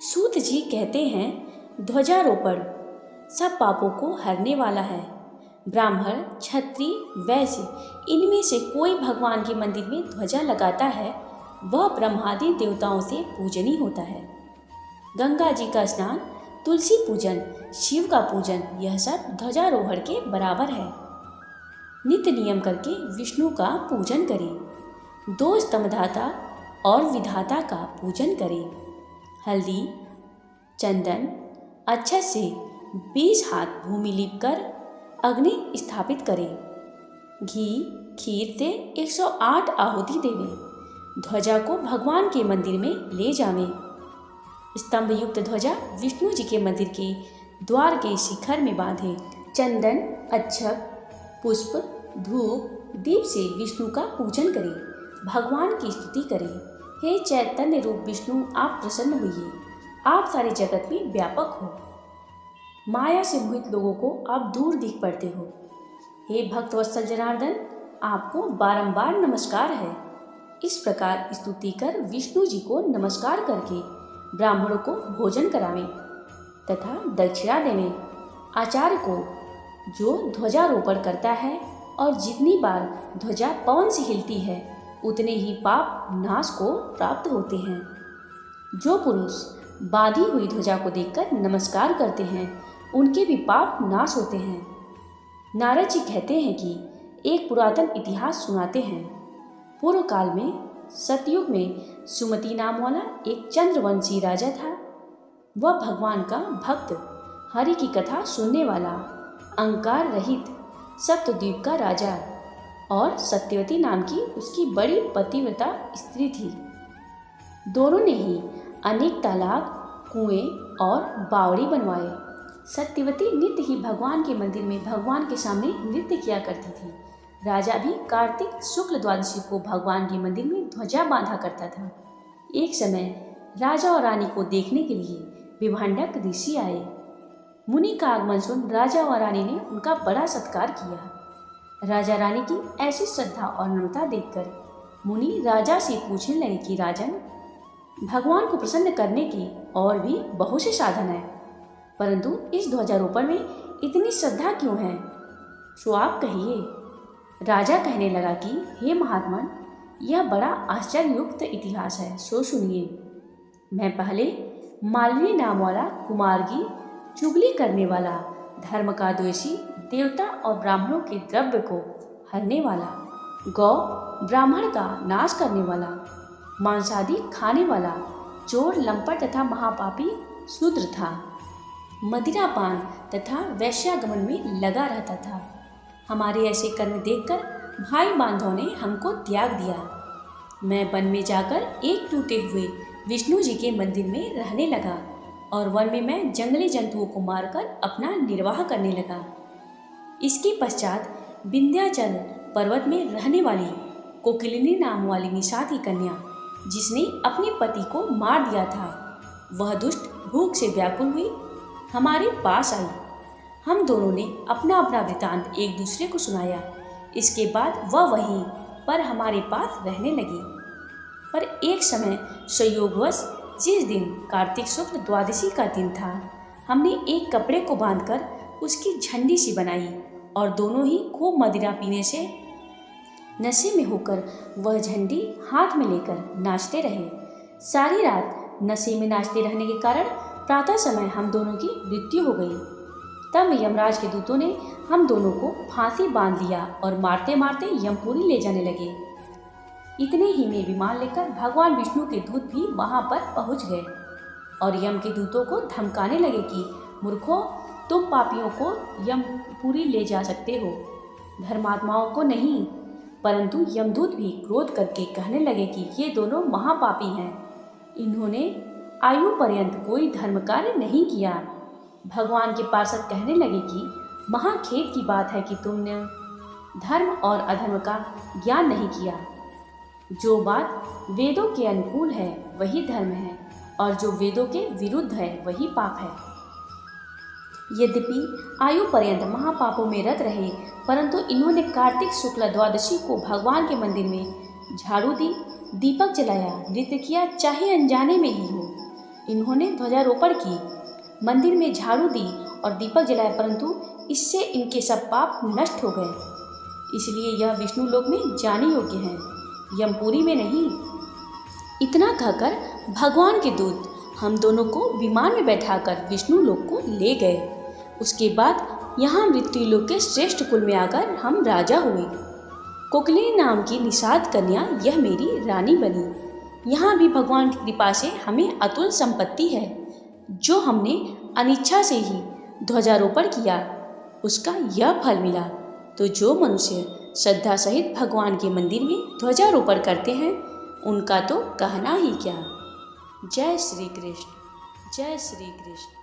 सूत जी कहते हैं ध्वजारोपण सब पापों को हरने वाला है। ब्राह्मण, क्षत्रिय, वैश्य इनमें से कोई भगवान के मंदिर में ध्वजा लगाता है वह ब्रह्मादि देवताओं से पूजनीय होता है। गंगा जी का स्नान, तुलसी पूजन, शिव का पूजन यह सब ध्वजारोहण के बराबर है। नित्य नियम करके विष्णु का पूजन करें। दो स्तंभदाता और विधाता का पूजन करें। हल्दी, चंदन, अक्षत से 20 हाथ भूमि लीप कर अग्नि स्थापित करें। घी, खीर से 108 आहुति देवें। ध्वजा को भगवान के मंदिर में ले जावें। स्तंभ युक्त ध्वजा विष्णु जी के मंदिर के द्वार के शिखर में बांधें। चंदन, अक्षत, पुष्प, धूप, दीप से विष्णु का पूजन करें। भगवान की स्तुति करें। हे चैतन्य रूप विष्णु, आप प्रसन्न होइए। आप सारे जगत में व्यापक हो। माया से मोहित लोगों को आप दूर दिख पड़ते हो। हे भक्तवत्सल जनार्दन, आपको बारंबार नमस्कार है। इस प्रकार स्तुति कर विष्णु जी को नमस्कार करके ब्राह्मणों को भोजन करावें तथा दक्षिणा देवें। आचार्य को जो ध्वजारोपण करता है और जितनी बार ध्वजा पवन से हिलती है उतने ही पाप नाश को प्राप्त होते हैं। जो पुरुष बांधी हुई ध्वजा को देखकर नमस्कार करते हैं उनके भी पाप नाश होते हैं। नारद जी कहते हैं कि एक पुरातन इतिहास सुनाते हैं। पूर्व काल में सतयुग में सुमति नाम वाला एक चंद्रवंशी राजा था। वह भगवान का भक्त, हरि की कथा सुनने वाला, अहंकार रहित, सप्तद्वीप का राजा और सत्यवती नाम की उसकी बड़ी पतिव्रता स्त्री थी। दोनों ने ही अनेक तालाब, कुएं और बावड़ी बनवाए। सत्यवती नित्य ही भगवान के मंदिर में भगवान के सामने नृत्य किया करती थी। राजा भी कार्तिक शुक्ल द्वादशी को भगवान के मंदिर में ध्वजा बांधा करता था। एक समय राजा और रानी को देखने के लिए विभांडक ऋषि आए। मुनि का आगमन सुन राजा और रानी ने उनका बड़ा सत्कार किया। राजा रानी की ऐसी श्रद्धा और नम्रता देखकर मुनि राजा से पूछने लगे कि राजन, भगवान को प्रसन्न करने के और भी बहुत से साधन हैं, परंतु इस ध्वजारोपण में इतनी श्रद्धा क्यों है? सो आप कहिए। राजा कहने लगा कि हे महात्मन, यह बड़ा आश्चर्ययुक्त इतिहास है, सो सुनिए। मैं पहले मालिनी नाम वाला कुमारगी, चुगली करने वाला, धर्म का द्वेषी, देवता और ब्राह्मणों के द्रव्य को हरने वाला, गौ ब्राह्मण का नाश करने वाला, मांसादि खाने वाला, चोर, लंपट तथा महापापी शूद्र था। मदिरापान तथा वैश्यागमन में लगा रहता था। हमारे ऐसे कर्म देखकर भाई बांधवों ने हमको त्याग दिया। मैं वन में जाकर एक टूटे हुए विष्णु जी के मंदिर में रहने लगा और वन में मैं जंगली जंतुओं को मारकर अपना निर्वाह करने लगा। इसके पश्चात विंध्याचल पर्वत में रहने वाली कोकिलिनी नाम वाली निषाद की कन्या, जिसने अपने पति को मार दिया था, वह दुष्ट भूख से व्याकुल हुई हमारे पास आई। हम दोनों ने अपना अपना वृतांत एक दूसरे को सुनाया। इसके बाद वह वहीं पर हमारे पास रहने लगी। पर एक समय संयोगवश जिस दिन कार्तिक शुक्ल द्वादशी का दिन था, हमने एक कपड़े को बांधकर उसकी झंडी सी बनाई और दोनों ही खूब मदिरा पीने से नशे में होकर वह झंडी हाथ में लेकर नाचते रहे। सारी रात नशे में नाचते रहने के कारण प्रातः समय हम दोनों की मृत्यु हो गई। तब यमराज के दूतों ने हम दोनों को फांसी बांध लिया और मारते मारते यमपुरी ले जाने लगे। इतने ही में विमान लेकर भगवान विष्णु के दूत भी वहां पर पहुंच गए और यम के दूतों को धमकाने लगे कि मूर्खों, तुम पापियों को यमपुरी ले जा सकते हो, धर्मात्माओं को नहीं। परंतु यमदूत भी क्रोध करके कहने लगे कि ये दोनों महापापी हैं। इन्होंने आयु पर्यंत कोई धर्म कार्य नहीं किया। भगवान के पार्षद कहने लगे कि महाखेद की बात है कि तुमने धर्म और अधर्म का ज्ञान नहीं किया। जो बात वेदों के अनुकूल है वही धर्म है और जो वेदों के विरुद्ध है वही पाप है। यद्यपि आयु पर्यंत महापापों में रत रहे, परंतु इन्होंने कार्तिक शुक्ल द्वादशी को भगवान के मंदिर में झाड़ू दी, दीपक जलाया, नृत्य किया, चाहे अनजाने में ही हो। इन्होंने ध्वजारोपण की, मंदिर में झाड़ू दी और दीपक जलाए, परंतु इससे इनके सब पाप नष्ट हो गए। इसलिए यह विष्णु लोक में जाने योग्य हैं, यमपुरी में नहीं। इतना कहकर भगवान के दूत हम दोनों को विमान में बैठाकर विष्णु लोक को ले गए। उसके बाद यहाँ मृत्यु लोक के श्रेष्ठ कुल में आकर हम राजा हुए। कोकलिनी नाम की निषाद कन्या यह मेरी रानी बनी। यहाँ भी भगवान की कृपा से हमें अतुल संपत्ति है। जो हमने अनिच्छा से ही ध्वजारोपण किया, उसका यह फल मिला। तो जो मनुष्य श्रद्धा सहित भगवान के मंदिर में ध्वजारोपण करते हैं, उनका तो कहना ही क्या। जय श्री कृष्ण, जय श्री कृष्ण।